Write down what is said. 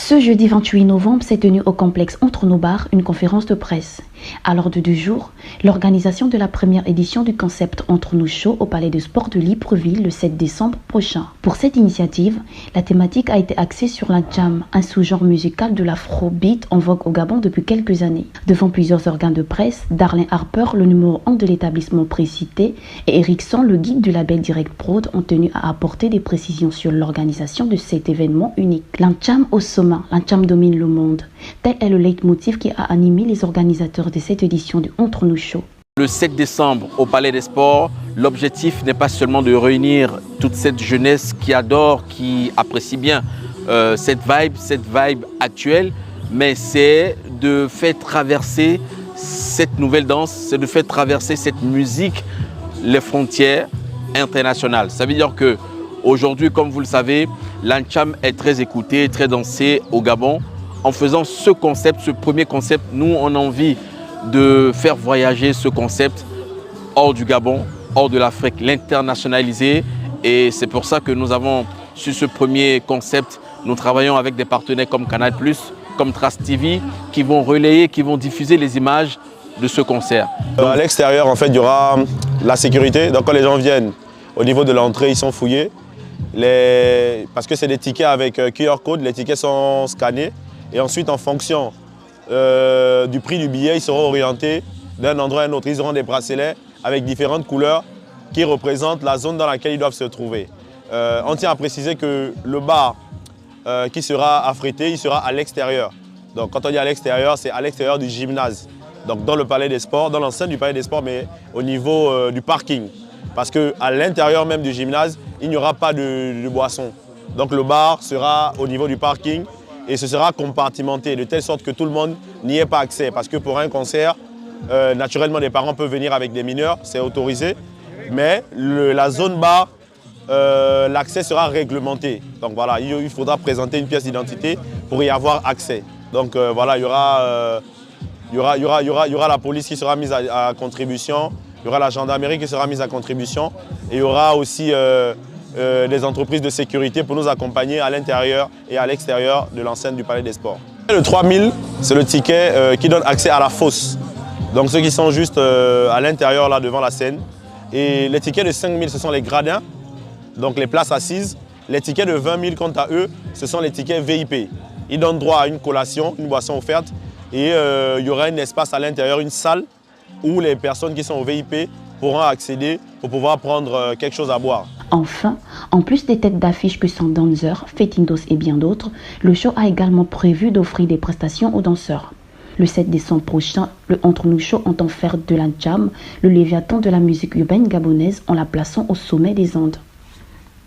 Ce jeudi 28 novembre s'est tenue au complexe Entre nos bars une conférence de presse. À l'ordre du jour, l'organisation de la première édition du concept Entre nous Show au Palais de Sport de Libreville le 7 décembre prochain. Pour cette initiative, la thématique a été axée sur la jam, un sous-genre musical de l'afrobeat en vogue au Gabon depuis quelques années. Devant plusieurs organes de presse, Darlin Harper, le numéro 1 de l'établissement précité, et Erickson, le guide du label Direct Prod, ont tenu à apporter des précisions sur l'organisation de cet événement unique. La jam au sommet. La jam domine le monde. Tel est le leitmotiv qui a animé les organisateurs de cette édition du Entre nous Show. Le 7 décembre au Palais des Sports, l'objectif n'est pas seulement de réunir toute cette jeunesse qui adore, qui apprécie bien cette vibe actuelle, mais c'est de faire traverser cette nouvelle danse, c'est de faire traverser cette musique les frontières internationales. Ça veut dire que aujourd'hui, comme vous le savez, l'Ancham est très écouté, très dansé au Gabon. En faisant ce concept, ce premier concept, nous, on a envie de faire voyager ce concept hors du Gabon, hors de l'Afrique, l'internationaliser. Et c'est pour ça que nous avons, sur ce premier concept, nous travaillons avec des partenaires comme Canal+, comme Trace TV, qui vont relayer, qui vont diffuser les images de ce concert. À l'extérieur, en fait, il y aura la sécurité. Donc quand les gens viennent, au niveau de l'entrée, ils sont fouillés. Parce que c'est des tickets avec QR code, les tickets sont scannés et ensuite en fonction du prix du billet, ils seront orientés d'un endroit à un autre. Ils auront des bracelets avec différentes couleurs qui représentent la zone dans laquelle ils doivent se trouver. On tient à préciser que le bar qui sera affrété, il sera à l'extérieur. Donc quand on dit à l'extérieur, c'est à l'extérieur du gymnase. Donc dans le Palais des Sports, dans l'enceinte du Palais des Sports, mais au niveau du parking. Parce qu'à l'intérieur même du gymnase, il n'y aura pas de boisson. Donc le bar sera au niveau du parking et ce sera compartimenté de telle sorte que tout le monde n'y ait pas accès. Parce que pour un concert, naturellement, des parents peuvent venir avec des mineurs, c'est autorisé. Mais la zone bar, l'accès sera réglementé. Donc voilà, il faudra présenter une pièce d'identité pour y avoir accès. Donc voilà, il y aura la police qui sera mise à contribution. Il y aura la gendarmerie qui sera mise à contribution et il y aura aussi des entreprises de sécurité pour nous accompagner à l'intérieur et à l'extérieur de l'enceinte du Palais des Sports. Le 3000, c'est le ticket qui donne accès à la fosse. Donc ceux qui sont juste à l'intérieur, là, devant la scène. Et les tickets de 5000, ce sont les gradins, donc les places assises. Les tickets de 20 000, quant à eux, ce sont les tickets VIP. Ils donnent droit à une collation, une boisson offerte. Et il y aura un espace à l'intérieur, une salle, où les personnes qui sont au VIP pourront accéder pour pouvoir prendre quelque chose à boire. Enfin, en plus des têtes d'affiche que sont Danzer, Fetindos et bien d'autres, le show a également prévu d'offrir des prestations aux danseurs. Le 7 décembre prochain, le Entre nous Show entend faire de la jam le léviathan de la musique urbaine gabonaise en la plaçant au sommet des Andes.